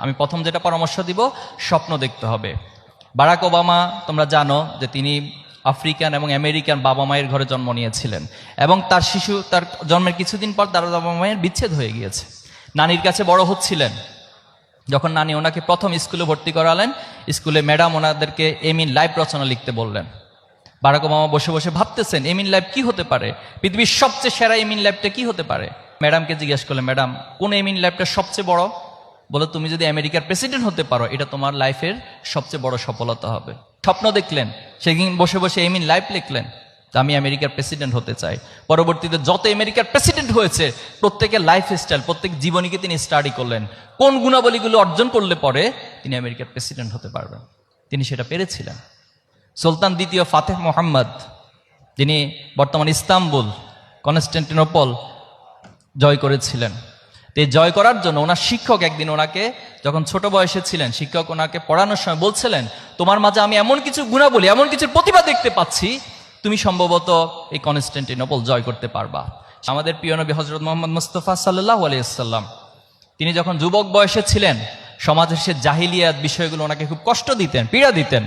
আমি প্রথম যেটা পরামর্শ দিব, স্বপ্ন দেখতে হবে। বারাক ওবামা তোমরা জানো যে তিনি আফ্রিকান এবং আমেরিকান বাবা মায়ের ঘরে জন্ম নিয়েছিলেন, এবং তার জন্মের কিছুদিন পর তার বাবা মায়ের বিচ্ছেদ হয়ে গিয়েছে। নানির কাছে বড় হচ্ছিলেন। যখন নানি ওনাকে প্রথম স্কুলে ভর্তি করালেন, স্কুলে ম্যাডাম ওনাদেরকে এম ইন লাইফ রচনা লিখতে বললেন। বারাক ওবামা বসে বসে ভাবতেছেন এম ইন লাইফ কি হতে পারে, পৃথিবীর সবচেয়ে সেরা এম ইন লাইফটা কি হতে পারে। ম্যাডামকে জিজ্ঞেস করলেন, ম্যাডাম কোন এম ইন লাইফটা সবচেয়ে বড়? বলে, তুমি যদি আমেরিকার প্রেসিডেন্ট হতে পারো, এটা তোমার লাইফের সবচেয়ে বড় সফলতা হবে। স্বপ্ন দেখলেন, সেদিন বসে বসে এম ইন লাইফ লিখলেন, আমি আমেরিকার প্রেসিডেন্ট হতে চাই। পরবর্তীতে যত আমেরিকার প্রেসিডেন্ট হয়েছে, প্রত্যেকের লাইফ স্টাইল, প্রত্যেক জীবনীকে তিনি স্টাডি করলেন, কোন গুণাবলীগুলো অর্জন করলে পরে তিনি আমেরিকার প্রেসিডেন্ট হতে পারবেন। তিনি সেটা পেরেছিলেন। সুলতান দ্বিতীয় ফাতেহ মোহাম্মদ, যিনি বর্তমান ইস্তাম্বুল, কনস্টান্টিনোপল জয় করেছিলেন। এই জয় করার জন্য ওনার শিক্ষক একদিন ওনাকে, যখন ছোট বয়সে ছিলেন, শিক্ষক ওনাকে পড়ানোর সময় বলছিলেন, তোমার মাঝে আমি এমন কিছু গুণাবলী, এমন কিছু প্রতিভা দেখতে পাচ্ছি, তুমি সম্ভবত এই কনস্টান্টিনোপল জয় করতে পারবা। আমাদের প্রিয় নবী হযরত মুহাম্মদ মুস্তাফা সাল্লাল্লাহু আলাইহি ওয়াসাল্লাম, তিনি যখন যুবক বয়সে ছিলেন, সমাজের সে জাহিলিয়াত বিষয়গুলো ওনাকে খুব কষ্ট দিতেন, পীড়া দিতেন।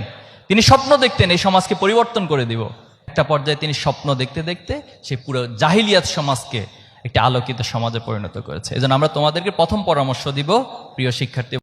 তিনি স্বপ্ন দেখতেন এই সমাজকে পরিবর্তন করে দিব। একটা পর্যায়ে তিনি স্বপ্ন দেখতে দেখতে সেই পুরো জাহিলিয়াত সমাজকে একটি আলোকিত সমাজে পরিণত করেছে। এজন্য আমরা তোমাদেরকে প্রথম পরামর্শ দিব, প্রিয় শিক্ষার্থী।